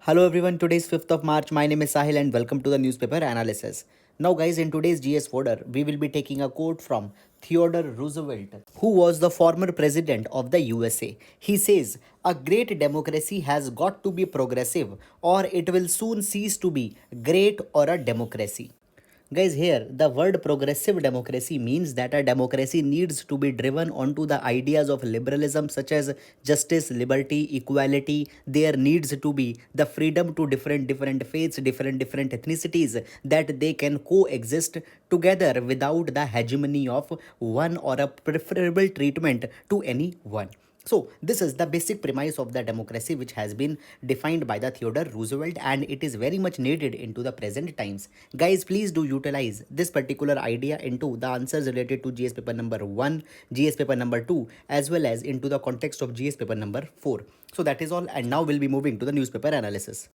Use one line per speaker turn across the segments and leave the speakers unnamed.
Hello everyone, today is 5th of March. My name is Sahil and welcome to the newspaper analysis. Now guys, in today's GS folder, we will be taking a quote from Theodore Roosevelt, who was the former president of the USA. He says, "A great democracy has got to be progressive or it will soon cease to be great or a democracy." Guys, here the word progressive democracy means that a democracy needs to be driven onto the ideas of liberalism such as justice, liberty, equality. There needs to be the freedom to different faiths, different ethnicities, that they can coexist together without the hegemony of one or a preferable treatment to any one. So, this is the basic premise of the democracy which has been defined by the Theodore Roosevelt, and it is very much needed into the present times. Guys, please do utilize this particular idea into the answers related to GS paper number 1, GS paper number 2, as well as into the context of GS paper number 4. So that is all, and now we'll be moving to the newspaper analysis.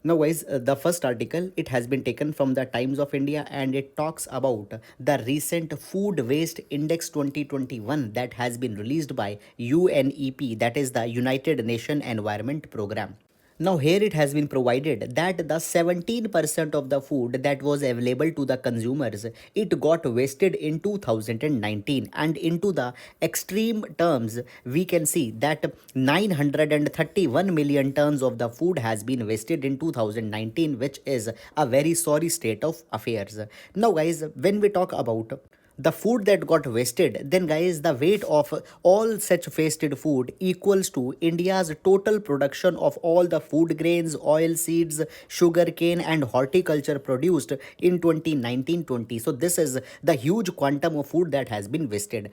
Now guys, the first article, it has been taken from the Times of India and it talks about the recent Food Waste Index 2021 that has been released by UNEP, that is the United Nations Environment Program. Now here it has been provided that the 17% of the food that was available to the consumers, it got wasted in 2019, and into the extreme terms we can see that 931 million tons of the food has been wasted in 2019, which is a very sorry state of affairs. Now guys, when we talk about the food that got wasted, then guys, the weight of all such wasted food equals to India's total production of all the food grains, oil seeds, sugar cane and horticulture produced in 2019-20. So this is the huge quantum of food that has been wasted.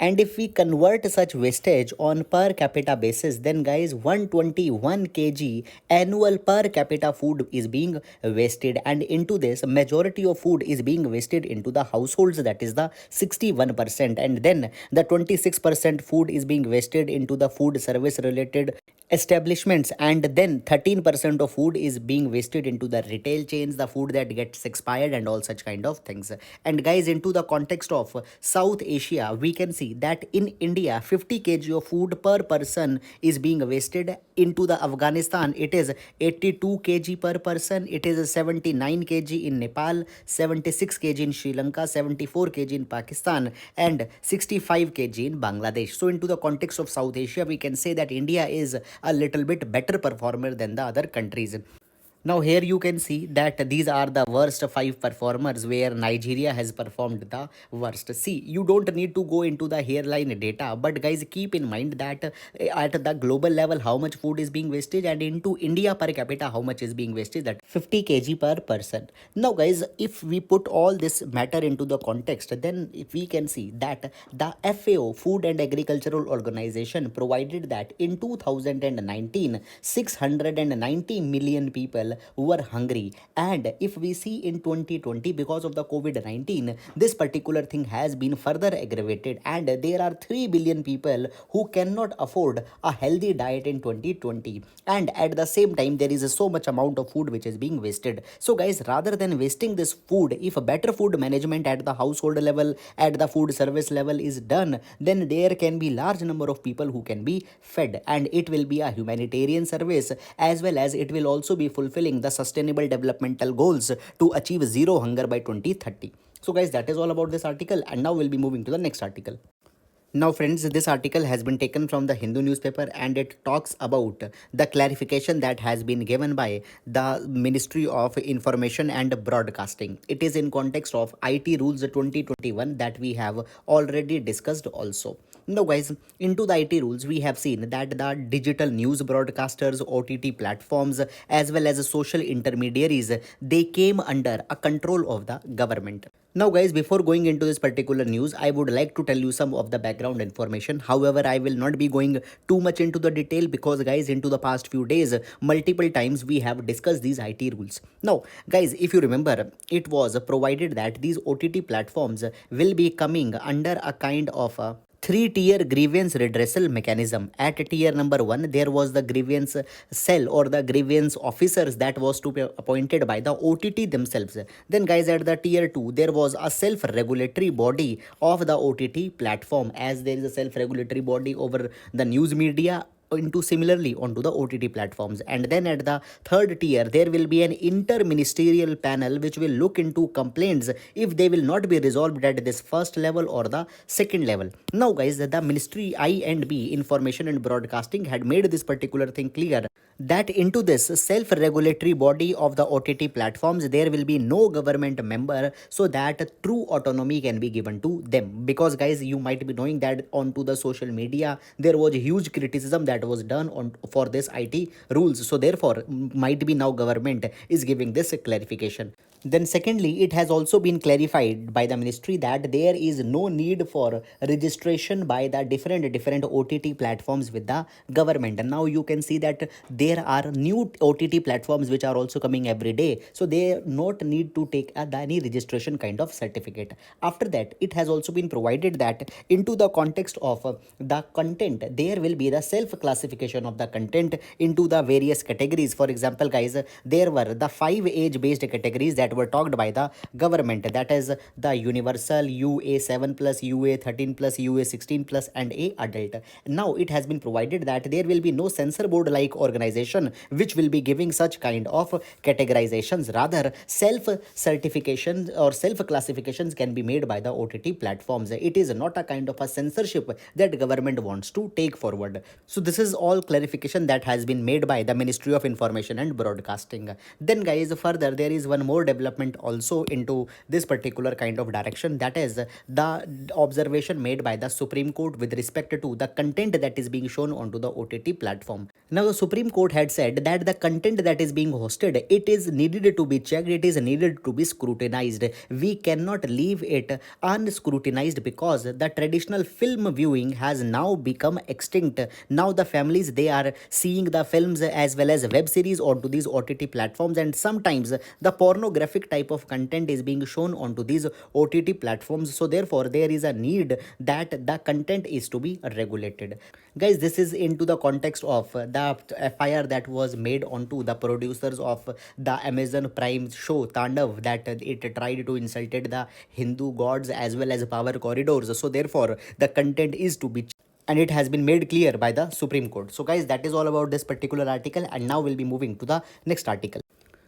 And if we convert such wastage on per capita basis, then guys, 121 kg annual per capita food is being wasted, and into this majority of food is being wasted into the households, that is the 61%, and then the 26% food is being wasted into the food service related establishments, and then 13% of food is being wasted into the retail chains, the food that gets expired and all such kind of things. And guys, into the context of South Asia, we can see that in India 50 kg of food per person is being wasted. Into the Afghanistan, it is 82 kg per person, it is 79 kg in Nepal, 76 kg in Sri Lanka, 74 kg in Pakistan and 65 kg in Bangladesh. So into the context of South Asia, we can say that India is a little bit better performer than the other countries. Now here you can see that these are the worst 5 performers where Nigeria has performed the worst. See, you don't need to go into the hairline data, but guys, keep in mind that at the global level how much food is being wasted, and into India per capita how much is being wasted, that 50 kg per person. Now guys, if we put all this matter into the context, then if we can see that the FAO, Food and Agricultural Organization, provided that in 2019 690 million people were hungry, and if we see in 2020, because of the COVID-19, this particular thing has been further aggravated, and there are 3 billion people who cannot afford a healthy diet in 2020, and at the same time there is so much amount of food which is being wasted. So guys, rather than wasting this food, if a better food management at the household level, at the food service level is done, then there can be large number of people who can be fed, and it will be a humanitarian service, as well as it will also be fulfilling the sustainable developmental goals to achieve zero hunger by 2030. So guys, that is all about this article, and now we'll be moving to the next article. Now friends, this article has been taken from the Hindu newspaper, and it talks about the clarification that has been given by the Ministry of Information and Broadcasting. It is in context of IT rules 2021 that we have already discussed also. Now guys, into the IT rules, we have seen that the digital news broadcasters, OTT platforms, as well as social intermediaries, they came under a control of the government. Now guys, before going into this particular news, I would like to tell you some of the background information. However, I will not be going too much into the detail because guys, into the past few days, multiple times we have discussed these IT rules. Now guys, if you remember, it was provided that these OTT platforms will be coming under a kind of a three-tier grievance redressal mechanism. At tier number 1, there was the grievance cell or the grievance officers that was to be appointed by the OTT themselves. Then guys, at the tier 2, there was a self-regulatory body of the OTT platform, as there is a self-regulatory body over the news media into similarly onto the OTT platforms. And then at the third tier, there will be an interministerial panel which will look into complaints if they will not be resolved at this first level or the second level. Now, guys, the Ministry I&B, Information and Broadcasting, had made this particular thing clear that into this self-regulatory body of the OTT platforms, there will be no government member, so that true autonomy can be given to them. Because, guys, you might be knowing that onto the social media there was huge criticism that was done on for this IT rules. So therefore, might be now government is giving this clarification. Then secondly, it has also been clarified by the ministry that there is no need for registration by the different OTT platforms with the government. And now you can see that there are new OTT platforms which are also coming every day. So they not need to take any registration kind of certificate. After that, it has also been provided that into the context of the content, there will be the self classification of the content into the various categories. For example, guys, there were the 5 age based categories that were talked by the government, that is the universal, UA 7 plus, UA 13 plus, UA 16 plus, and a adult. Now it has been provided that there will be no censor board like organization which will be giving such kind of categorizations. Rather, self certifications or self classifications can be made by the OTT platforms. It is not a kind of a censorship that government wants to take forward. So this is all clarification that has been made by the Ministry of Information and Broadcasting. Then, guys, further there is one more development also into this particular kind of direction, that is the observation made by the Supreme Court with respect to the content that is being shown onto the OTT platform. Now the Supreme Court had said that the content that is being hosted, it is needed to be checked, it is needed to be scrutinized. We cannot leave it unscrutinized because the traditional film viewing has now become extinct. Now the families, they are seeing the films as well as web series onto these OTT platforms, and sometimes the pornographic type of content is being shown onto these OTT platforms. So therefore there is a need that the content is to be regulated. Guys, this is into the context of the FIR that was made onto the producers of the Amazon Prime show Tandav, that it tried to insulted the Hindu gods as well as power corridors. So therefore the content is to be, and it has been made clear by the Supreme Court. So guys, that is all about this particular article, and now we'll be moving to the next article.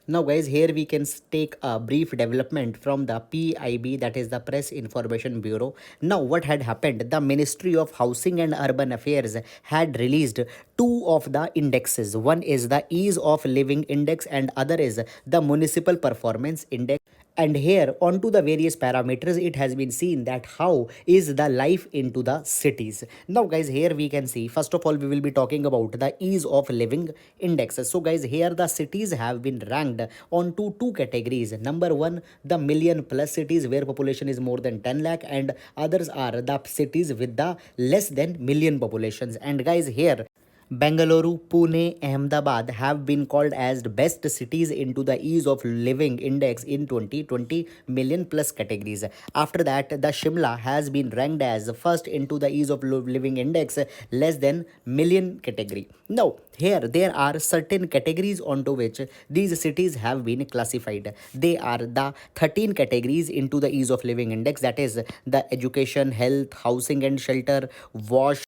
Now, guys, here we can take a brief development from the PIB, that is the Press Information Bureau. Now, what had happened? The Ministry of Housing and Urban Affairs had released two of the indexes. One is the Ease of Living Index and other is the Municipal Performance Index. And here onto the various parameters, it has been seen that how is the life into the cities. Now, guys, here we can see, first of all we will be talking about the ease of living index. So guys, here the cities have been ranked onto two categories. Number one, the million plus cities where population is more than 10 lakh, and others are the cities with the less than million populations. And guys, here Bengaluru, Pune, Ahmedabad have been called as the best cities into the ease of living index in 2020 million plus categories. After that, the Shimla has been ranked as first into the ease of living index less than million category. Now, here there are certain categories onto which these cities have been classified. They are the 13 categories into the ease of living index, that is the education, health, housing and shelter, wash,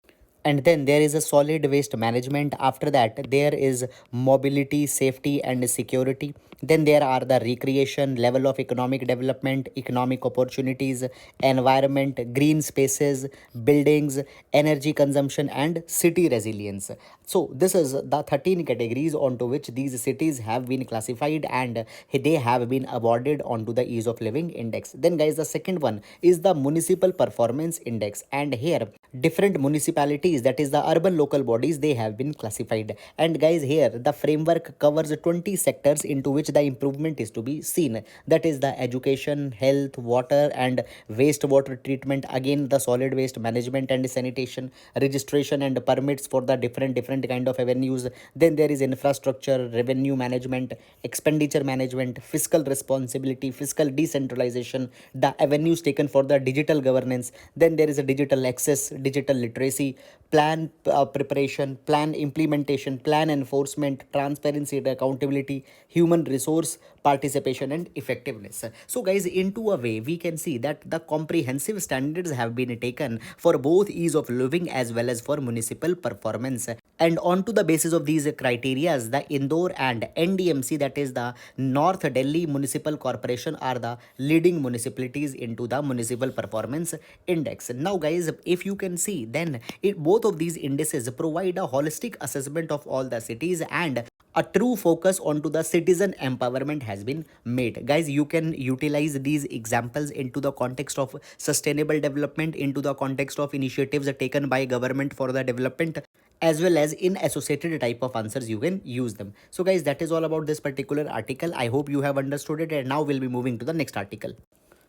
and then there is a solid waste management. After that there is mobility, safety and security. Then there are the recreation, level of economic development, economic opportunities, environment, green spaces, buildings, energy consumption and city resilience. So this is the 13 categories onto which these cities have been classified, and they have been awarded onto the ease of living index. Then guys, the second one is the municipal performance index, and here different municipalities, that is the urban local bodies, they have been classified. And guys, here the framework covers 20 sectors into which the improvement is to be seen, that is the education, health, water and wastewater treatment, again the solid waste management and sanitation, registration and permits for the different kind of avenues. Then there is infrastructure, revenue management, expenditure management, fiscal responsibility, fiscal decentralization, the avenues taken for the digital governance. Then there is a digital access, digital literacy, plan preparation, plan implementation, plan enforcement, transparency and accountability, human resource participation and effectiveness. So guys, into a way we can see that the comprehensive standards have been taken for both ease of living as well as for municipal performance. And on to the basis of these criteria, the Indore and NDMC, that is the North Delhi Municipal Corporation, are the leading municipalities into the Municipal Performance Index. Now guys, if you can see, then both of these indices provide a holistic assessment of all the cities, and a true focus onto the citizen empowerment has been made. Guys, you can utilize these examples into the context of sustainable development, into the context of initiatives taken by government for the development, as well as in associated type of answers you can use them. So guys, that is all about this particular article. I hope you have understood it, and now we'll be moving to the next article.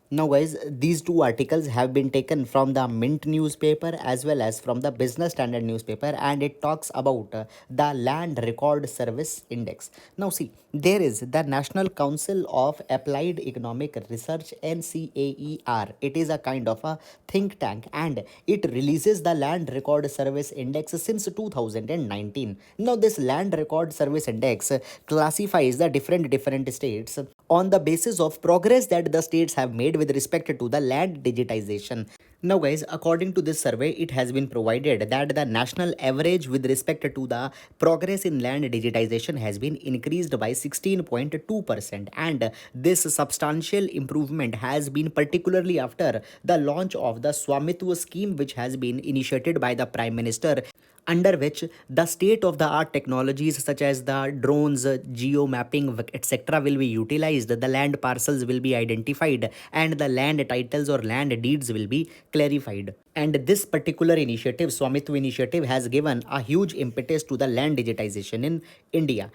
Now guys, these two articles have been taken from the Mint newspaper as well as from the Business Standard newspaper, and it talks about the Land Record Service Index. Now see, there is the National Council of Applied Economic Research, NCAER. It is a kind of a think tank, and it releases the Land Record Service Index since 2019. Now this Land Record Service Index classifies the different states on the basis of progress that the states have made with respect to the land digitization. Now guys, according to this survey, it has been provided that the national average with respect to the progress in land digitization has been increased by 16.2%, and this substantial improvement has been particularly after the launch of the Swamitwa scheme, which has been initiated by the Prime Minister, under which the state of the art technologies such as the drones, geo mapping, etc. will be utilized. The land parcels will be identified, and the land titles or land deeds will be clarified. And this particular initiative, Swamitwa initiative, has given a huge impetus to the land digitization in India.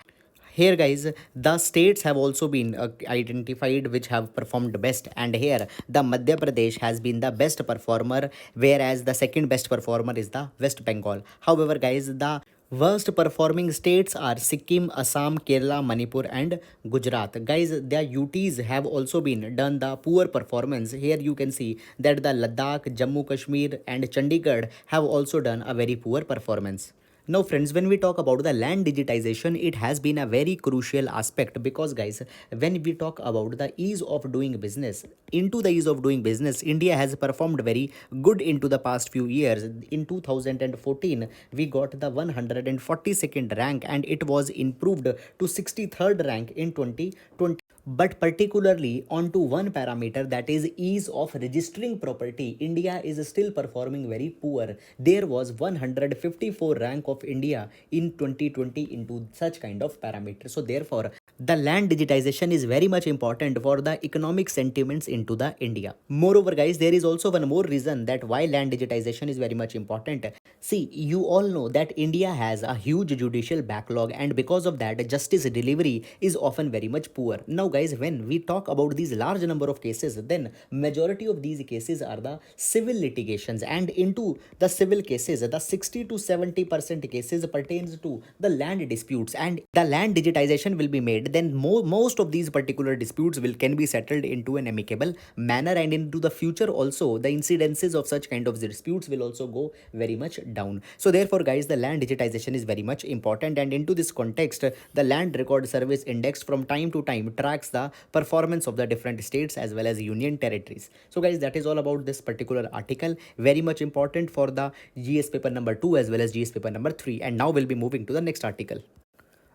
Here guys, the states have also been identified which have performed best, and here the Madhya Pradesh has been the best performer, whereas the second best performer is the West Bengal. However guys, the worst performing states are Sikkim, Assam, Kerala, Manipur and Gujarat. Guys, their UTs have also been done the poor performance. Here you can see that the Ladakh, Jammu Kashmir and Chandigarh have also done a very poor performance. Now friends, when we talk about the land digitization, it has been a very crucial aspect, because guys, when we talk about the ease of doing business, into the ease of doing business, India has performed very good into the past few years. In 2014, we got the 142nd rank, and it was improved to 63rd rank in 2020. But particularly onto one parameter, that is ease of registering property, India is still performing very poor. There was 154 rank of India in 2020 into such kind of parameter. So therefore, the land digitization is very much important for the economic sentiments into the India. Moreover guys, there is also one more reason that why land digitization is very much important. See, you all know that India has a huge judicial backlog, and because of that, justice delivery is often very much poor. Now guys, when we talk about these large number of cases, then majority of these cases are the civil litigations, and into the civil cases, the 60 to 70% cases pertains to the land disputes, and the land digitization will be made, then most of these particular disputes can be settled into an amicable manner, and into the future also the incidences of such kind of disputes will also go very much down. So therefore guys, the land digitization is very much important, and into this context, the Land Record Service Index from time to time tracks the performance of the different states as well as union territories. So guys, that is all about this particular article, very much important for the GS paper number 2 as well as GS paper number 3. And now we'll be moving to the next article.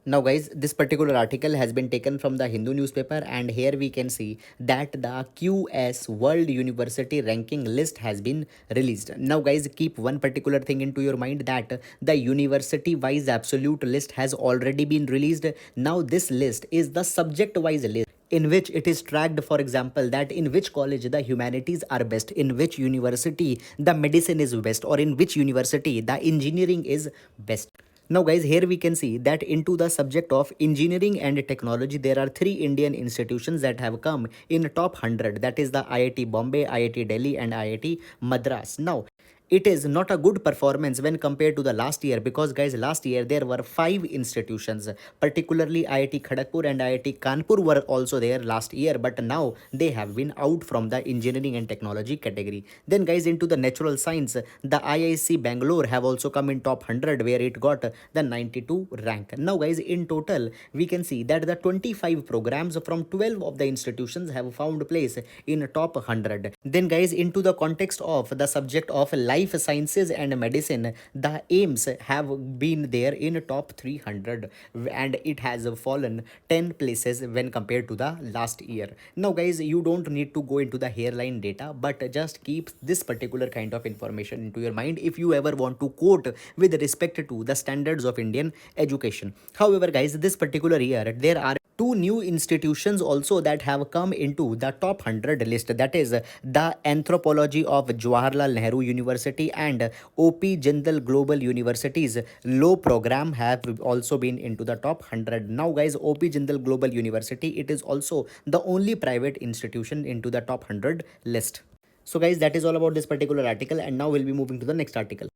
Now guys, this particular article has been taken from the Hindu newspaper, and here we can see that the QS World University Ranking list has been released. Now guys, keep one particular thing into your mind, that the university wise absolute list has already been released. Now this list is the subject wise list, in which it is tracked, for example, that in which college the humanities are best, in which university the medicine is best, or in which university the engineering is best. Now guys, here we can see that into the subject of engineering and technology, there are 3 Indian institutions that have come in top 100, that is the IIT Bombay, IIT Delhi and IIT Madras. Now it is not a good performance when compared to the last year, because guys, last year there were 5 institutions, particularly IIT Kharagpur and IIT Kanpur were also there last year, but now they have been out from the engineering and technology category. Then guys, into the natural science, the IIC Bangalore have also come in top 100, where it got the 92 rank. Now guys, in total we can see that the 25 programs from 12 of the institutions have found place in top 100. Then guys, into the context of the subject of life life sciences and medicine, the aims have been there in top 300, and it has fallen 10 places when compared to the last year. Now guys, you don't need to go into the hairline data, but just keep this particular kind of information into your mind if you ever want to quote with respect to the standards of Indian education. However guys, this particular year there are two new institutions also that have come into the top 100 list, that is the Anthropology of Jawaharlal Nehru University and OP Jindal Global University's law program have also been into the top 100. Now guys, OP Jindal Global University, it is also the only private institution into the top 100 list. So guys, that is all about this particular article, and now we'll be moving to the next article.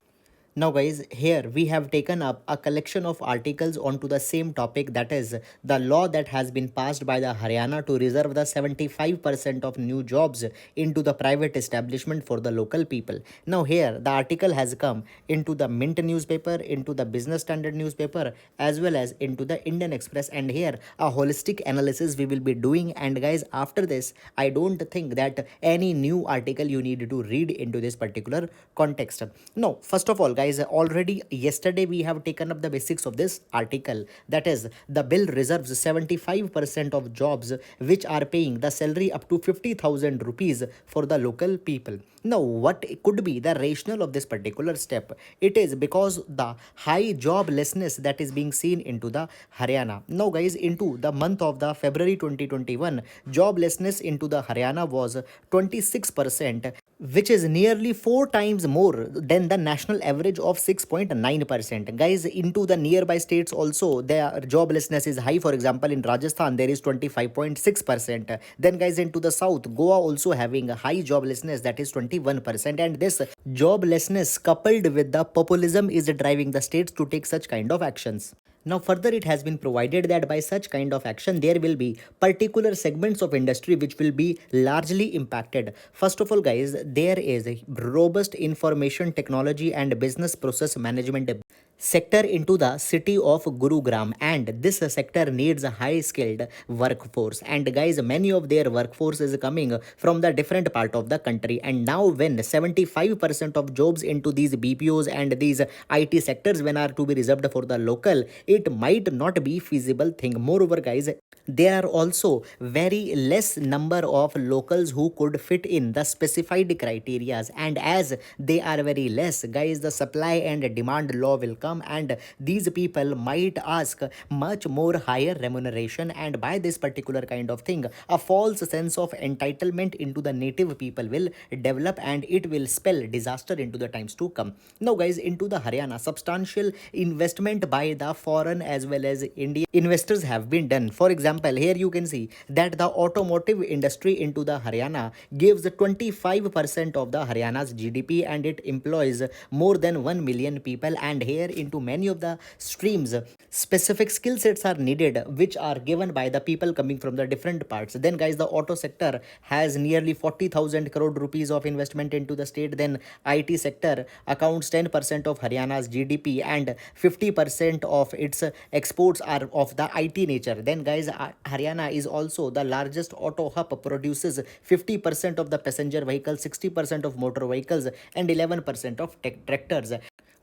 Now guys, here we have taken up a collection of articles onto the same topic, that is the law that has been passed by the Haryana to reserve the 75% of new jobs into the private establishment for the local people. Now here the article has come into the Mint newspaper, into the Business Standard newspaper, as well as into the Indian Express, and here a holistic analysis we will be doing. And guys, after this I don't think that any new article you need to read into this particular context. No, first of all guys, already yesterday we have taken up the basics of this article, that is the bill reserves 75% of jobs which are paying the salary up to 50,000 rupees for the local people. Now what could be the rationale of this particular step? It is because the high joblessness that is being seen into the Haryana. Now guys, into the month of the February 2021, joblessness into the Haryana was 26%, which is nearly 4 times more than the national average of 6.9%. Guys, into the nearby states also their joblessness is high. For example, in Rajasthan there is 25.6%. Then guys, into the south, Goa also having a high joblessness, that is 21%, and this joblessness coupled with the populism is driving the states to take such kind of actions. Now further, it has been provided that by such kind of action there will be particular segments of industry which will be largely impacted. First of all guys, there is a robust information technology and business process management sector into the city of Gurugram, and this sector needs a high skilled workforce, and guys, many of their workforce is coming from the different part of the country. And now when 75% of jobs into these BPOs and these IT sectors when are to be reserved for the local, it might not be feasible thing. Moreover guys, there are also very less number of locals who could fit in the specified criterias, and as they are very less guys, the supply and demand law will come, and these people might ask much more higher remuneration, and by this particular kind of thing a false sense of entitlement into the native people will develop, and it will spell disaster into the times to come. Now guys, into the Haryana, substantial investment by the foreign as well as Indian investors have been done. For example, here you can see that the automotive industry into the Haryana gives 25% of the Haryana's GDP, and it employs more than 1 million people, and here into many of the streams specific skill sets are needed which are given by the people coming from the different parts. Then guys, the auto sector has nearly 40,000 crore rupees of investment into the state. Then IT sector accounts 10% of Haryana's GDP, and 50% of its exports are of the IT nature. Then guys, Haryana is also the largest auto hub, produces 50% of the passenger vehicles, 60% of motor vehicles, and 11% of tractors.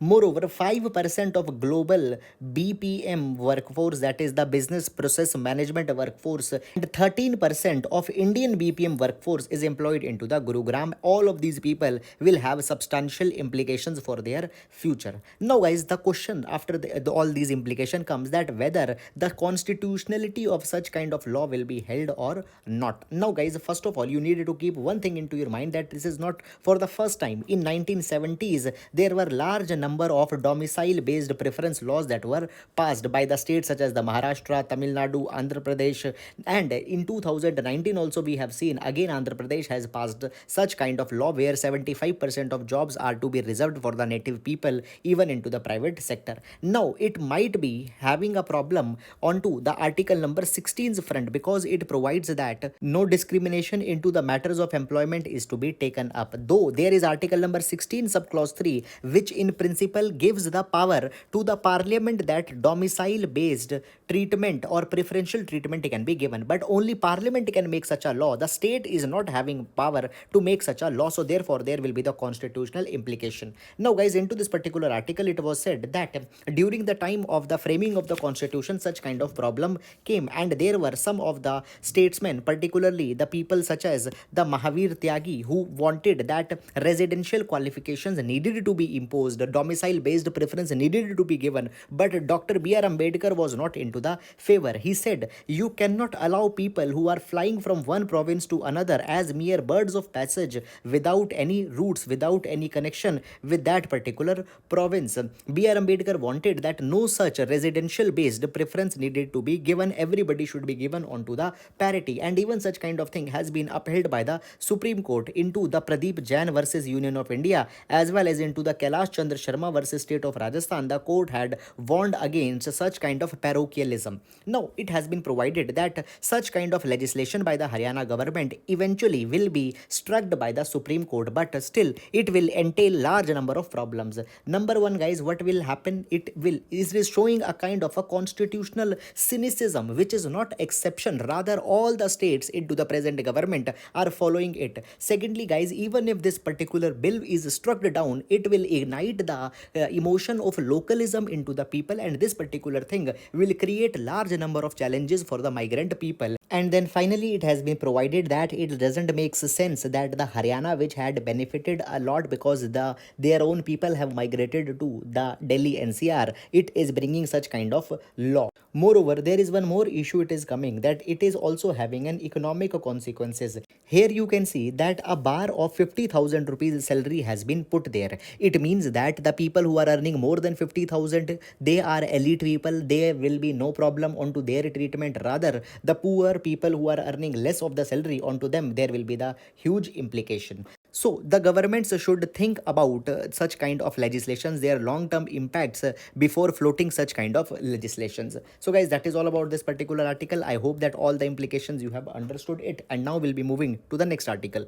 Moreover, 5% of global BPM workforce, that is the business process management workforce, and 13% of Indian BPM workforce is employed into the Gurugram. All of these people will have substantial implications for their future. Now guys, the question after all these implications comes that whether the constitutionality of such kind of law will be held or not. Now guys, first of all, you need to keep one thing into your mind, that this is not for the first time. In 1970s, there were large number of domicile based preference laws that were passed by the states such as the Maharashtra, Tamil Nadu, Andhra Pradesh, and in 2019 also we have seen again Andhra Pradesh has passed such kind of law where 75% of jobs are to be reserved for the native people even into the private sector. Now it might be having a problem onto the article number 16's front, because it provides that no discrimination into the matters of employment is to be taken up, though there is article number 16 subclause 3 which in principle principle gives the power to the parliament that domicile based treatment or preferential treatment can be given, but only parliament can make such a law. The state is not having power to make such a law, so therefore there will be the constitutional implication. Now guys, into this particular article it was said that during the time of the framing of the constitution such kind of problem came, and there were some of the statesmen, particularly the people such as the Mahavir Tyagi, who wanted that residential qualifications needed to be imposed, domicile based preference needed to be given, but Dr. B.R. Ambedkar was not into the favor. He said you cannot allow people who are flying from one province to another as mere birds of passage without any roots, without any connection with that particular province. B.R. Ambedkar wanted that no such residential based preference needed to be given. Everybody should be given onto the parity, and even such kind of thing has been upheld by the Supreme Court into the Pradeep Jain versus Union of India, as well as into the Kailash Chandra Sharma versus State of Rajasthan. The court had warned against such kind of parochialism. Now it has been provided that such kind of legislation by the Haryana government eventually will be struck by the Supreme Court, but still it will entail large number of problems. Number one, guys, what will happen? It is showing a kind of a constitutional cynicism, which is not exception. Rather, all the states into the present government are following it. Secondly, guys, even if this particular bill is struck down, it will ignite the emotion of localism into the people, and this particular thing will create large number of challenges for the migrant people. And then finally, it has been provided that it doesn't make sense that the Haryana, which had benefited a lot because their own people have migrated to the Delhi NCR, it is bringing such kind of law. Moreover, there is one more issue it is coming, that it is also having an economic consequences. Here you can see that a bar of 50,000 rupees salary has been put there. It means that the people who are earning more than 50,000, they are elite people. There will be no problem onto their treatment. Rather, the poor people who are earning less of the salary, onto them there will be the huge implication. So the governments should think about such kind of legislations, their long-term impacts before floating such kind of legislations. So guys, that is all about this particular article. I hope that all the implications you have understood it, and now we'll be moving to the next article.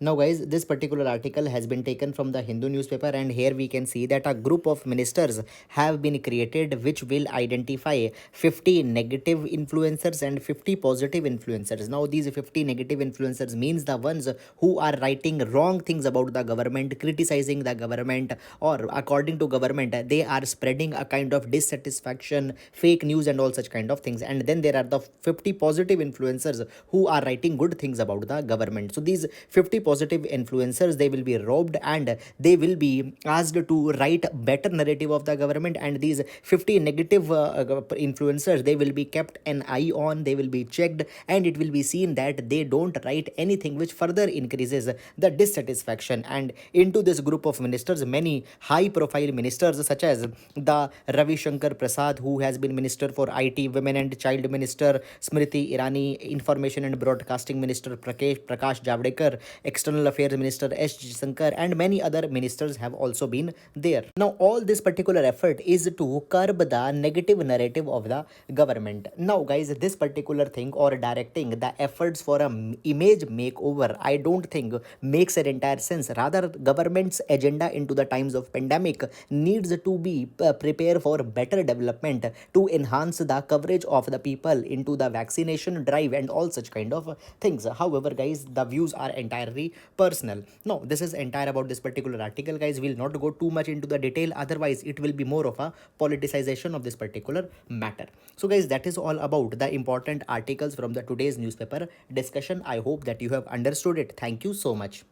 Now guys, this particular article has been taken from the Hindu newspaper, and here we can see that a group of ministers have been created which will identify 50 negative influencers and 50 positive influencers. Now these 50 negative influencers means the ones who are writing wrong things about the government, criticizing the government, or according to government they are spreading a kind of dissatisfaction, fake news and all such kind of things. And then there are the 50 positive influencers who are writing good things about the government. So these 50 positive influencers, they will be robbed and they will be asked to write better narrative of the government, and these 50 negative influencers, they will be kept an eye on, they will be checked, and it will be seen that they don't write anything which further increases the dissatisfaction. And into this group of ministers, many high profile ministers such as the Ravi Shankar Prasad, who has been minister for IT, women and child minister Smriti Irani, information and broadcasting minister Prakash Javadekar, external affairs minister S. Jaishankar, and many other ministers have also been there. Now all this particular effort is to curb the negative narrative of the government. Now guys, this particular thing or directing the efforts for a image makeover, I don't think makes an entire sense. Rather, government's agenda into the times of pandemic needs to be prepared for better development to enhance the coverage of the people into the vaccination drive and all such kind of things. However guys, the views are entirely personal. Now this is entire about this particular article, guys. We'll not go too much into the detail, otherwise it will be more of a politicization of this particular matter. So guys, that is all about the important articles from the today's newspaper discussion. I hope that you have understood it. Thank you so much.